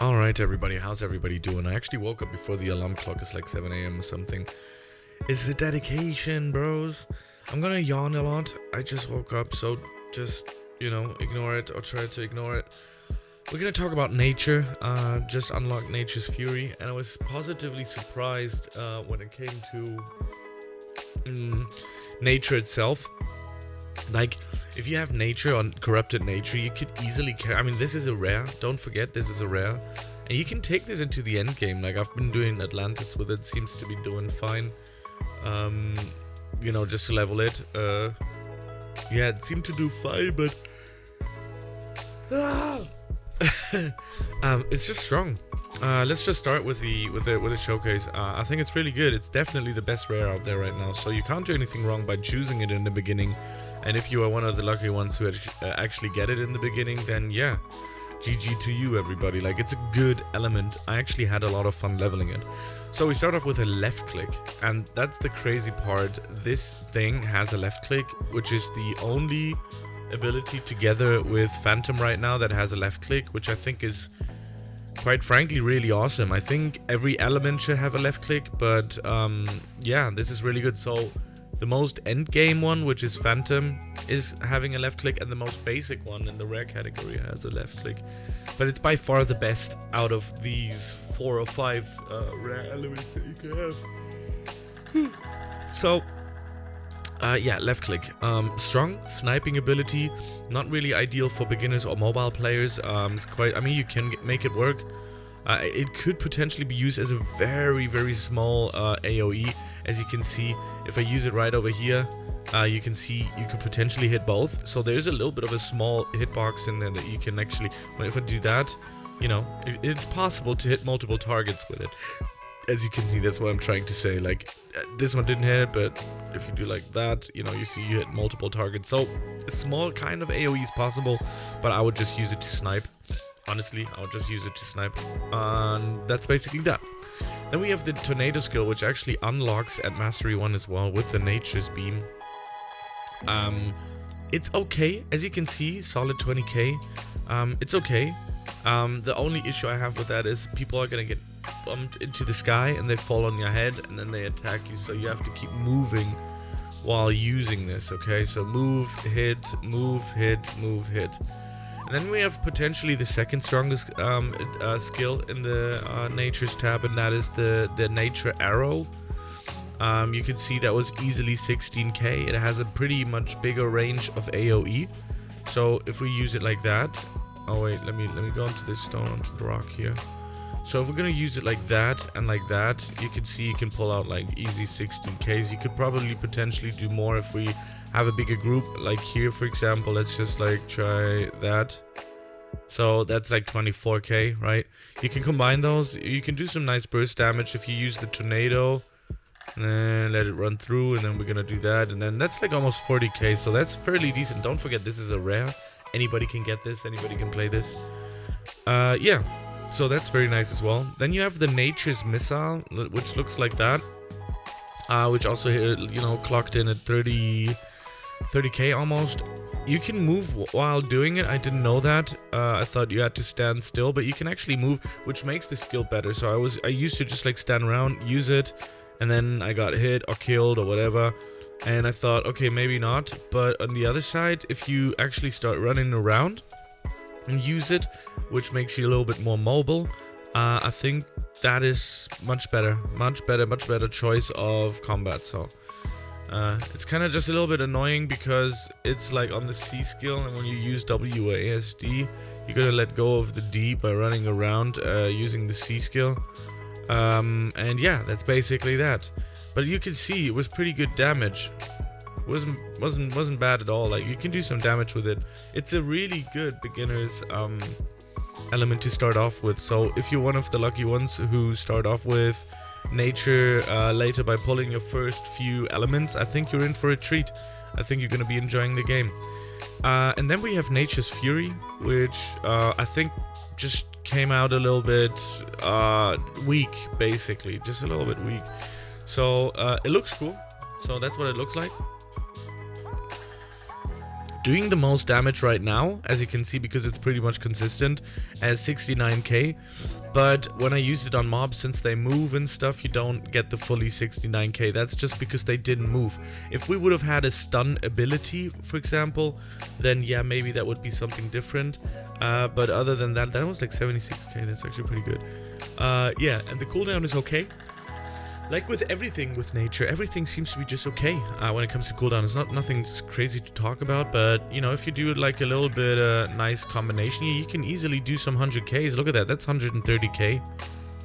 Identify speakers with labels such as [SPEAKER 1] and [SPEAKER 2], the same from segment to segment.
[SPEAKER 1] Alright everybody, how's everybody doing? I actually woke up before the alarm clock is like 7 a.m. or something. It's the dedication, bros. I'm gonna yawn a lot. I just woke up, so just, ignore it or try to ignore it. We're gonna talk about nature, just unlock Nature's Fury, and I was positively surprised when it came to nature itself. Like, if you have nature on corrupted nature, you could easily carry. I mean, this is a rare. Don't forget, this is a rare, and you can take this into the end game. Like I've been doing Atlantis with it, seems to be doing fine. Just to level it. Yeah, it seemed to do fine, but it's just strong. Let's just start with the showcase. I think it's really good. It's definitely the best rare out there right now. So you can't do anything wrong by choosing it in the beginning. And if you are one of the lucky ones who actually get it in the beginning, then yeah, GG to you, everybody. Like, it's a good element. I actually had a lot of fun leveling it. So we start off with a left click, and that's the crazy part. This thing has a left click, which is the only ability together with Phantom right now that has a left click, which I think is, quite frankly, really awesome. I think every element should have a left click, but yeah, this is really good. So the most end game one, which is Phantom, is having a left click, and the most basic one in the rare category has a left click. But it's by far the best out of these 4 or 5 rare elements that you can have. So yeah, left click. Strong sniping ability, not really ideal for beginners or mobile players. It's quite, I mean, you can make it work. It could potentially be used as a very, very small AoE. As you can see, if I use it right over here, you can see you could potentially hit both. So there's a little bit of a small hitbox in there that you can actually, if I do that, it's possible to hit multiple targets with it. As you can see, that's what I'm trying to say. Like, this one didn't hit, but if you do like that, you see you hit multiple targets. So a small kind of AoE is possible, but I would just use it to snipe. Honestly, I would just use it to snipe. And that's basically that. Then we have the Tornado skill, which actually unlocks at Mastery 1 as well with the Nature's Beam. It's okay. As you can see, solid 20k. It's okay. The only issue I have with that is people are going to get bumped into the sky and they fall on your head and then they attack you. So you have to keep moving while using this, okay? So move, hit, move, hit, move, hit. And then we have potentially the second strongest skill in the Nature's tab, and that is the Nature Arrow. You can see that was easily 16k. It has a pretty much bigger range of AoE. So if we use it like that, oh wait, let me go onto this stone, onto the rock here. So if we're gonna use it like that and like that, you can see you can pull out like easy 16ks. You could probably potentially do more if we have a bigger group, like here for example. Let's just like try that. So that's like 24k, right? You can combine those. You can do some nice burst damage if you use the tornado and then let it run through, and then we're gonna do that, and then that's like almost 40k. So that's fairly decent. Don't forget, this is a rare. Anybody can get this, anybody can play this. Yeah, so that's very nice as well. Then you have the Nature's Missile, which looks like that, which also clocked in at 30k almost. You can move while doing it. I didn't know that. I thought you had to stand still, but you can actually move, which makes the skill better. So I used to just like stand around, use it, and then I got hit or killed or whatever, and I thought, okay, maybe not. But on the other side, if you actually start running around and use it, which makes you a little bit more mobile, I think that is much better choice of combat. So it's kind of just a little bit annoying because it's like on the C skill, and when you use W or ASD, you gotta let go of the D by running around using the C skill. And yeah, that's basically that. But you can see it was pretty good damage. Wasn't bad at all. Like, you can do some damage with it. It's a really good beginner's element to start off with. So if you're one of the lucky ones who start off with nature later by pulling your first few elements, I think you're in for a treat. I think you're gonna be enjoying the game. And then we have Nature's Fury, which I think just came out a little bit weak, basically, just a little bit weak. So it looks cool. So that's what it looks like. doing the most damage right now, as you can see, because it's pretty much consistent as 69k. But when I use it on mobs, since they move and stuff, you don't get the fully 69k. That's just because they didn't move. If we would have had a stun ability, for example, then yeah, maybe that would be something different. But other than that, that was like 76k. That's actually pretty good. Yeah, and the cooldown is okay. Like with everything with nature, everything seems to be just okay when it comes to cooldown. It's nothing crazy to talk about, but you know, if you do like a little bit nice combination, you can easily do some 100ks. Look at that, that's 130k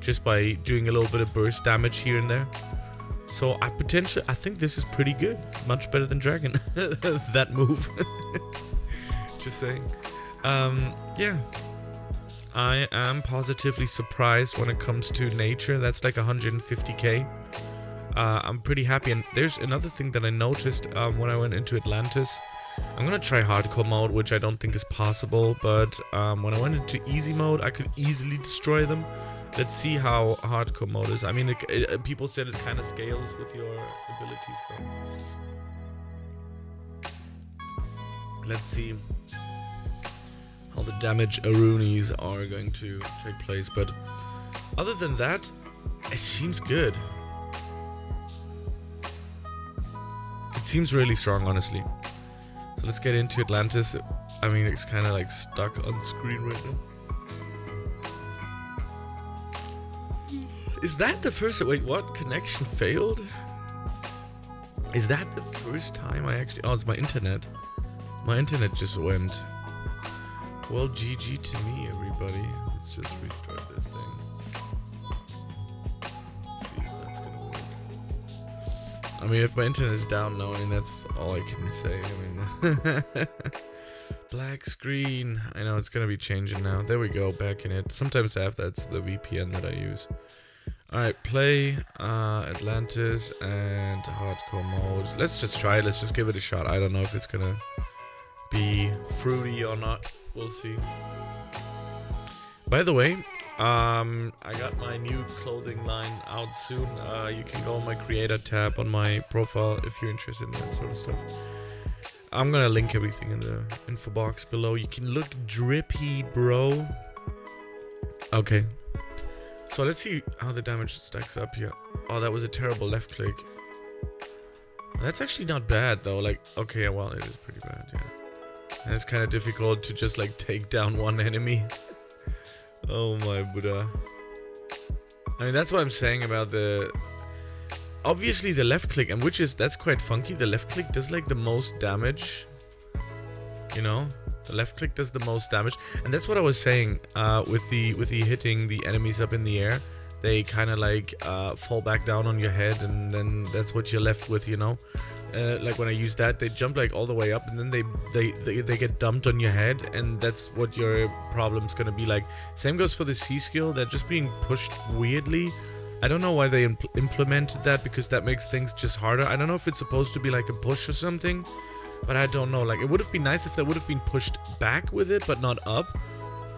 [SPEAKER 1] just by doing a little bit of burst damage here and there. So I think this is pretty good, much better than Dragon. That move. Just saying. Yeah. I am positively surprised when it comes to nature. That's like 150k. I'm pretty happy. And there's another thing that I noticed when I went into Atlantis. I'm gonna try hardcore mode, which I don't think is possible, but when I went into easy mode, I could easily destroy them. Let's see how hardcore mode is. I mean, people said it kind of scales with your abilities, so let's see how the damage Arunis are going to take place. But other than that, it seems good. It seems really strong, honestly. So let's get into Atlantis. I mean, it's kind of like stuck on screen right now. Is that the first... Wait, what? Connection failed? Is that the first time I actually... Oh, it's my internet. My internet just went. Well, GG to me, everybody. Let's just restart this thing. See if that's gonna work. I mean, if my internet is down now, I mean, that's all I can say. I mean, black screen. I know it's gonna be changing now. There we go, back in it. Sometimes I have that's the VPN that I use. Alright, play Atlantis and hardcore mode. Let's just try it. Let's just give it a shot. I don't know if it's gonna be fruity or not. We'll see. By the way, I got my new clothing line out soon. You can go on my creator tab on my profile if you're interested in that sort of stuff. I'm gonna link everything in the info box below. You can look drippy, bro. Okay. So let's see how the damage stacks up here. Oh, that was a terrible left click. That's actually not bad though. Like, okay, well, it is pretty bad, yeah. And it's kind of difficult to just like take down one enemy. Oh my Buddha. I mean, that's what I'm saying about the... Obviously the left click, and that's quite funky. The left click does like the most damage. You know? The left click does the most damage. And that's what I was saying with the hitting the enemies up in the air. They kind of like fall back down on your head, and then that's what you're left with, you know? Like when I use that, they jump like all the way up, and then they get dumped on your head, and that's what your problem's gonna be like. Same goes for the C skill. They're just being pushed weirdly. I don't know why they implemented that, because that makes things just harder. I don't know if it's supposed to be like a push or something, but I don't know. Like, it would have been nice if they would have been pushed back with it, but not up.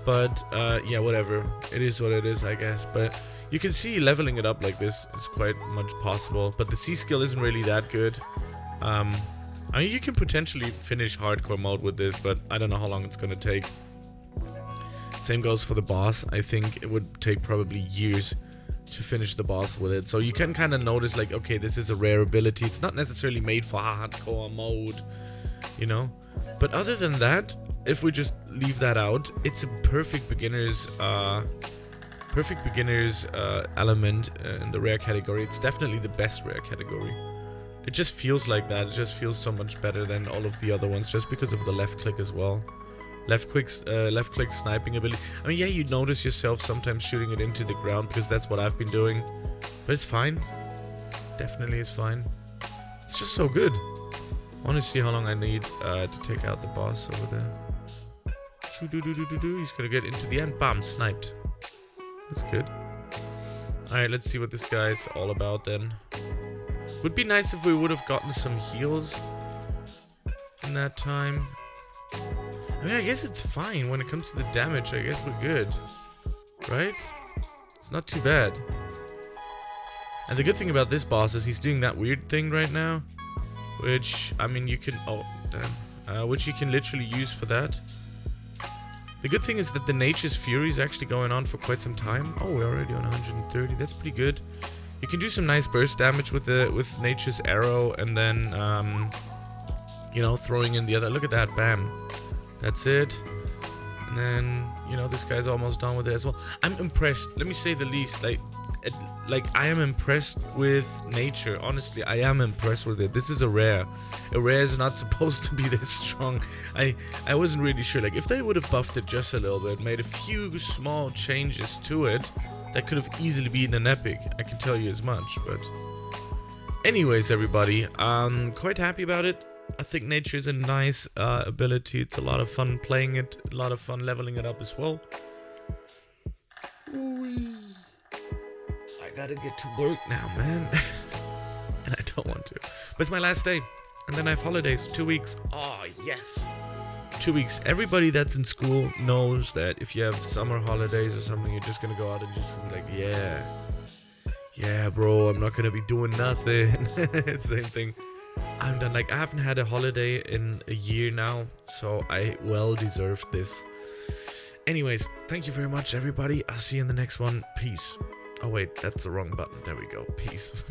[SPEAKER 1] But yeah, whatever. It is what it is, I guess. But you can see leveling it up like this is quite much possible. But the C skill isn't really that good. I mean, you can potentially finish hardcore mode with this, but I don't know how long it's gonna take. Same goes for the boss. I think it would take probably years to finish the boss with it. So you can kind of notice, like, okay, this is a rare ability. It's not necessarily made for hardcore mode, you know? But other than that, if we just leave that out, it's a perfect beginner's element in the rare category. It's definitely the best rare category. It just feels like that. It just feels so much better than all of the other ones, just because of the left click as well. Left click sniping ability. I mean, yeah, you notice yourself sometimes shooting it into the ground, because that's what I've been doing. But it's fine. Definitely is fine. It's just so good. I want to see how long I need to take out the boss over there. He's gonna get into the end. Bam, sniped. That's good. Alright, let's see what this guy's all about then. Would be nice if we would have gotten some heals in that time. I mean, I guess it's fine when it comes to the damage. I guess we're good. Right? It's not too bad. And the good thing about this boss is he's doing that weird thing right now. Which, I mean, you can... Oh, damn. which you can literally use for that. The good thing is that the Nature's Fury is actually going on for quite some time. Oh, we're already on 130. That's pretty good. You can do some nice burst damage with Nature's Arrow, and then you know, throwing in the other. Look at that, bam. That's it. And then, you know, this guy's almost done with it as well. I'm impressed. Let me say the least. Like I am impressed with nature. Honestly, I am impressed with it. This is a rare. A rare is not supposed to be this strong. I wasn't really sure. Like, if they would have buffed it just a little bit, made a few small changes to it, that could have easily been an epic. I can tell you as much. But anyways, everybody, quite happy about it. I think nature is a nice ability. It's a lot of fun playing it. A lot of fun leveling it up as well. I gotta get to work now, man. And I don't want to. But it's my last day. And then I have holidays. 2 weeks. Oh, yes. 2 weeks. Everybody that's in school knows that if you have summer holidays or something, you're just gonna go out and just like, yeah. Yeah, bro, I'm not gonna be doing nothing. Same thing. I'm done. Like, I haven't had a holiday in a year now, so I well deserve this. Anyways, thank you very much, everybody. I'll see you in the next one. Peace. Oh, wait, that's the wrong button. There we go. Peace.